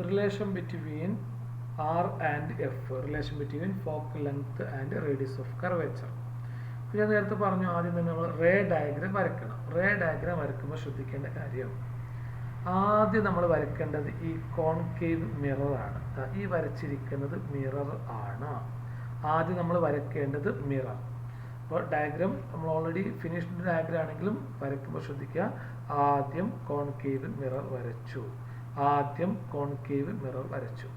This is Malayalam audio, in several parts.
Relation between R and F, relation between focal length and radius of curvature. ഞാൻ നേരത്തെ പറഞ്ഞു ആദ്യം തന്നെ നമ്മൾ റേ ഡയഗ്രാം വരയ്ക്കണം. റേ ഡയഗ്രാം വരയ്ക്കുമ്പോൾ ശ്രദ്ധിക്കേണ്ട കാര്യം, ആദ്യം നമ്മൾ വരയ്ക്കേണ്ടത് ഈ കോൺകേവ് മിററാണ്. ഈ വരച്ചിരിക്കുന്നത് മിറർ ആണ്. ആദ്യം നമ്മൾ വരയ്ക്കേണ്ടത് മിറർ. അപ്പോൾ ഡയഗ്രാം നമ്മൾ ഓൾറെഡി ഫിനിഷ്ഡ് ഡയഗ്രാം ആണെങ്കിലും വരയ്ക്കുമ്പോൾ ശ്രദ്ധിക്കുക, ആദ്യം കോൺകേവ് മിറർ വരച്ചു.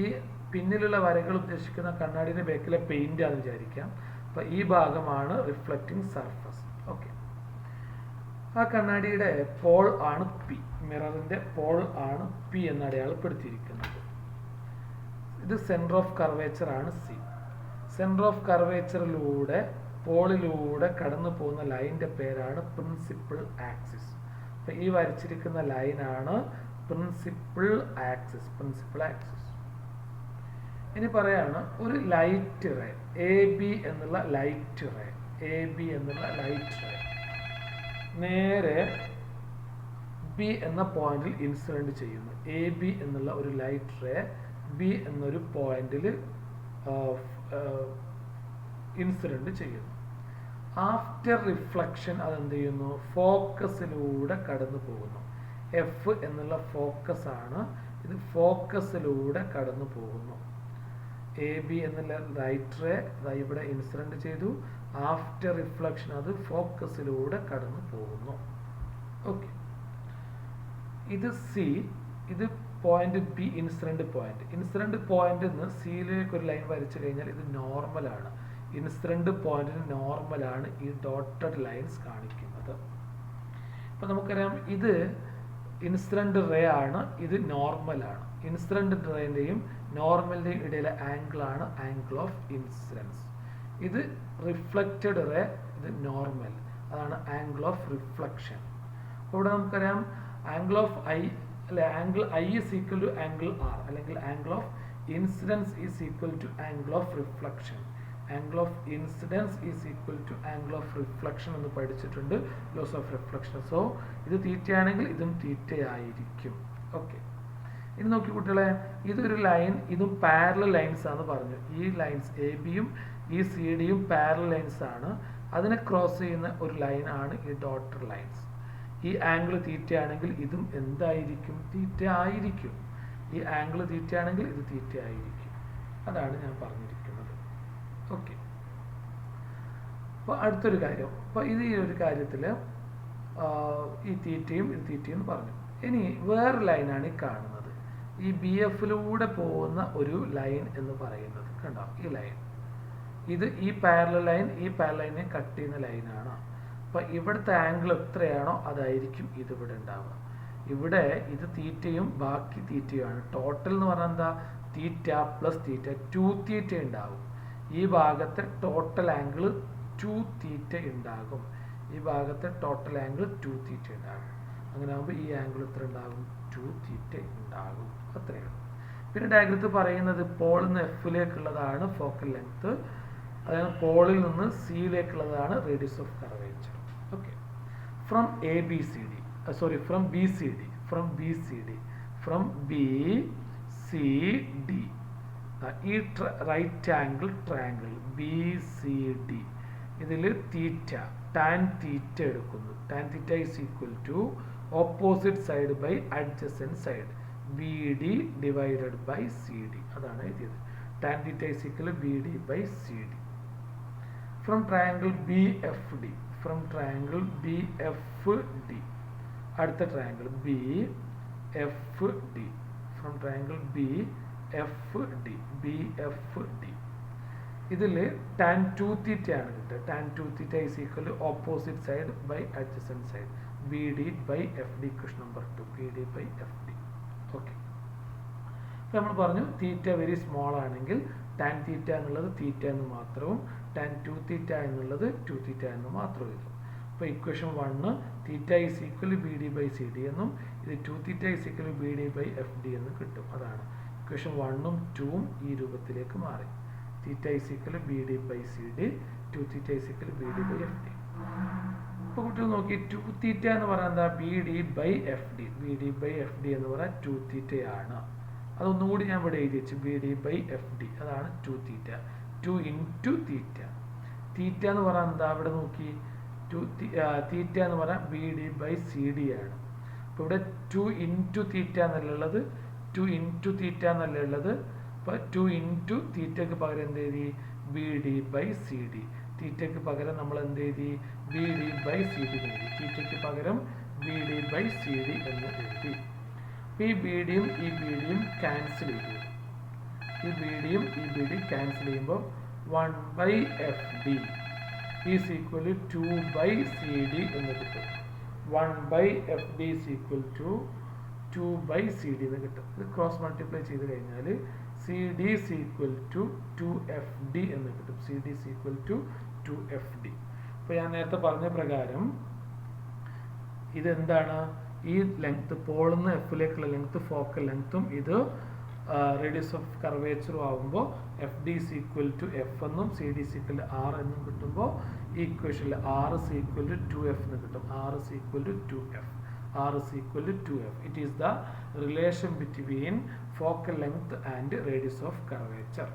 ഈ പിന്നിലുള്ള വരകൾ ഉദ്ദേശിക്കുന്ന കണ്ണാടിയുടെ ബേക്കിലെ പെയിന്റ് ആണെന്ന് വിചാരിക്കാം. അപ്പോൾ ഈ ഭാഗമാണ് റിഫ്ലക്റ്റിംഗ് സർഫസ്. ഓക്കെ, ആ കണ്ണാടിയുടെ പോൾ ആണ് പി, മിററിന്റെ പോൾ ആണ് പി എന്ന് അടയാളപ്പെടുത്തിയിരിക്കുന്നത്. ഇത് സെന്റർ ഓഫ് കർവേച്ചർ ആണ് സി. സെന്റർ ഓഫ് കർവേച്ചറിലൂടെ പോളിലൂടെ കടന്നു പോകുന്ന ലൈനിന്റെ പേരാണ് പ്രിൻസിപ്പൽ ആക്സിസ്. അപ്പൊ ഈ വരച്ചിരിക്കുന്ന ലൈനാണ് പ്രിൻസിപ്പൽ ആക്സിസ്. ഇനി പറയാണ് ഒരു ലൈറ്റ് റേ എ ബി എന്നുള്ള ലൈറ്റ് റേ നേരെ ബി എന്ന പോയിന്റിൽ ഇൻസിഡന്റ് ചെയ്യുന്നു. എ ബി എന്നുള്ള ഒരു ലൈറ്റ് റേ ബി എന്നൊരു പോയിന്റിൽ ഇൻസിഡന്റ് ചെയ്യുന്നു. ആഫ്റ്റർ റിഫ്ലക്ഷൻ അതെന്ത് ചെയ്യുന്നു? ഫോക്കസിലൂടെ കടന്നു പോകുന്നു. എഫ് എന്നുള്ള ഫോക്കസ് ആണ്. ഇത് ഫോക്കസിലൂടെ കടന്നു പോകുന്നു. എ ബി എന്നുള്ള ലൈറ്റ് റേ ഇവിടെ ഇൻസിഡന്റ് ചെയ്തു. ആഫ്റ്റർ റിഫ്ലക്ഷൻ അത് ഫോക്കസിലൂടെ കടന്നു പോകുന്നു. ഓക്കെ, ഇത് സി. ഇത് പോയിന്റ് ബി, ഇൻസിഡന്റ് പോയിന്റ് നിന്ന് സിയിലേക്ക് ഒരു ലൈൻ വരച്ചു കഴിഞ്ഞാൽ ഇത് നോർമലാണ്. ഇൻസിഡന്റ് പോയിന്റിന് നോർമലാണ് ഈ ഡോട്ടഡ് ലൈൻസ് കാണിക്കുന്നത്. ഇപ്പൊ നമുക്കറിയാം ഇത് ഇൻസിഡന്റ് റേ ആണ്, ഇത് നോർമലാണ്. ഇൻസിഡന്റ് റേന്റെയും നോർമലിന്റെയും ഇടയിലെ ആംഗിൾ ആണ് ആംഗിൾ ഓഫ് ഇൻസിഡൻസ്. ഇത് റിഫ്ലക്റ്റഡ് റേ, ഇത് നോർമൽ, അതാണ് ആംഗിൾ ഓഫ് റിഫ്ലക്ഷൻ. അപ്പോൾ ഇവിടെ നമുക്കറിയാം ആംഗിൾ ഓഫ് ഐ അല്ലെ, angle I is equal to angle R, അല്ലെങ്കിൽ angle of incidence is equal to angle of reflection. Angle of incidence is equal to angle of reflection എന്ന് പഠിച്ചിട്ടുണ്ട്, ലോസ് ഓഫ് റിഫ്ലക്ഷൻ. സോ ഇത് തീറ്റയാണെങ്കിൽ ഇതും തീറ്റയായിരിക്കും. ഓക്കെ, ഇനി നോക്കി കുട്ടികളെ, ഇതൊരു ലൈൻ, ഇതും പാരലൽ ലൈൻസ് ആണ് പറഞ്ഞു. ഈ ലൈൻസ് എ ബിയും ഈ സി ഡിയും പാരലൽ ലൈൻസ് ആണ്. അതിനെ ക്രോസ് ചെയ്യുന്ന ഒരു ലൈൻ ആണ് ഈ ഡോട്ടർ ലൈൻസ്. ഈ ആംഗിൾ തീറ്റയാണെങ്കിൽ ഇതും എന്തായിരിക്കും? തീറ്റ ആയിരിക്കും. ഈ ആംഗിൾ തീറ്റയാണെങ്കിൽ ഇത് തീറ്റ ആയിരിക്കും. അതാണ് ഞാൻ പറഞ്ഞിരിക്കുന്നത്. ഓക്കെ, അപ്പോൾ അടുത്തൊരു കാര്യം, അപ്പോൾ ഇത് ഈ ഒരു കാര്യത്തിൽ ഈ തീറ്റയും ഇത് തീറ്റയും പറഞ്ഞു. ഇനി വേറെ ലൈനാണ് ഈ കാണുന്നത്. ഈ ബി എഫിലൂടെ പോകുന്ന ഒരു ലൈൻ എന്ന് പറയുന്നത് കണ്ടോ, ഈ ലൈൻ, ഇത് ഈ പാരലൽ ലൈനെ കട്ട് ചെയ്യുന്ന ലൈനാണ്. അപ്പൊ ഇവിടുത്തെ ആംഗിൾ എത്രയാണോ അതായിരിക്കും ഇതിവിടെ ഉണ്ടാവുക. ഇവിടെ ഇത് തീറ്റയും ബാക്കി തീറ്റയുമാണ്. ടോട്ടൽ എന്ന് പറഞ്ഞാൽ എന്താ? തീറ്റ പ്ലസ് തീറ്റ, 2 തീറ്റ ഉണ്ടാവും. ഈ ഭാഗത്തെ ടോട്ടൽ ആംഗിൾ 2 തീറ്റ ഉണ്ടാകും. ഈ ഭാഗത്തെ ടോട്ടൽ ആംഗിൾ 2 തീറ്റ ഉണ്ടാകും. അങ്ങനെ ആകുമ്പോൾ ഈ ആംഗിൾ എത്ര ഉണ്ടാകും? 2 തീറ്റ ഉണ്ടാകും. അത്രയാണ്. പിന്നെ ഡയഗ്രത്തിൽ പറയുന്നത് പോളിൽ നിന്ന് എഫിലേക്കുള്ളതാണ് ഫോക്കൽ ലെങ്ത്, അതായത് പോളിൽ നിന്ന് സിയിലേക്കുള്ളതാണ് radius of curvature. Okay, from A B C D, from B C D, ഈ right angle triangle B C D, ഇതിൽ തീറ്റ ടാൻ തീറ്റ എടുക്കുന്നു. Tan theta is equal to opposite side by adjacent side, B D divided by C D. അതാണ് എഴുതിയത്. Tan theta is equal B D by C D. From triangle B F D, അടുത്ത triangle B F D, from triangle B F D, ഇതിൽ ടാൻ 2 തീറ്റ ആണ് കിട്ടുക. Tan 2 theta is equal opposite side by adjacent side, B D by F D. Question number 2, ബി ഡി ബൈ എഫ് ഡി. ഓക്കെ, അപ്പോൾ നമ്മൾ പറഞ്ഞു തീറ്റ വെരി സ്മോൾ ആണെങ്കിൽ ടാൻ തീറ്റ എന്നുള്ളത് തീറ്റ എന്ന് മാത്രവും ടാൻ 2 തീറ്റ എന്നുള്ളത് 2 തീറ്റ എന്ന് മാത്രം എഴുതും. അപ്പോൾ equation 1 theta is equal B D by C D എന്നും ഇത് 2 theta is equal B D by F D എന്നും കിട്ടും. അതാണ് ഇക്വേഷൻ 1ഉം 2ഉം ഈ രൂപത്തിലേക്ക് മാറി. Theta is equal B D by C D, 2 theta is equal B D by F D. ഇപ്പോൾ കുട്ടികൾ നോക്കി 2θ എന്ന് പറയുന്നത് എന്താ BD/FD. BD/FD എന്ന് പറയാൻ 2θ ആണ്. അതൊന്നുകൂടി ഞാൻ ഇവിടെ എഴുതി വെച്ചു. BD/FD അതാണ് 2θ. 2 into θ. θ എന്ന് പറയാൻ എന്താ ഇവിടെ നോക്കി θ എന്ന് പറയാൻ BD/CD ആണ്. അപ്പോൾ ഇവിടെ 2 into θ എന്നല്ല ഉള്ളത്, 2 into θ എന്നല്ല ഉള്ളത്. അപ്പോൾ 2 into θക്ക് പകരം എന്ത് എഴുതി BD/CD. തീറ്റയ്ക്ക് പകരം നമ്മൾ എന്ത് എഴുതി BD/CD എഴുതി. തീറ്റയ്ക്ക് പകരം BD/CD എന്ന് എഴുതി. ഈ BDയും ഈ BDയും ക്യാൻസൽ ചെയ്തു. ഈ BDയും ഈ BD ക്യാൻസൽ ചെയ്യുമ്പോൾ 1/FD is equal to 2/CD എന്ന് കിട്ടും. 1/FD is equal to 2/CD എന്ന് കിട്ടും. ഇത് ക്രോസ് മൾട്ടിപ്ലൈ ചെയ്ത് കഴിഞ്ഞാൽ CD is equal to 2FD എന്ന് കിട്ടും. CD is equal to 2FD. അപ്പോൾ ഞാൻ നേരത്തെ പറഞ്ഞ പ്രകാരം ഇതെന്താണ്, ഈ ലെങ്ത് പോളിന്ന് എഫിലേക്കുള്ള ലെങ്ത് ഫോക്കൽ ലെങ്ത്തും ഇത് റേഡിയസ് ഓഫ് കർവേച്ചറും ആകുമ്പോൾ FD is equal to F എന്നും CD is equal to R എന്നും കിട്ടുമ്പോൾ ഈ ഇക്വേഷനിൽ R is equal to 2F എന്ന് കിട്ടും. R is equal to 2F. R is equal to 2F. It is the relation between focal length and radius of curvature.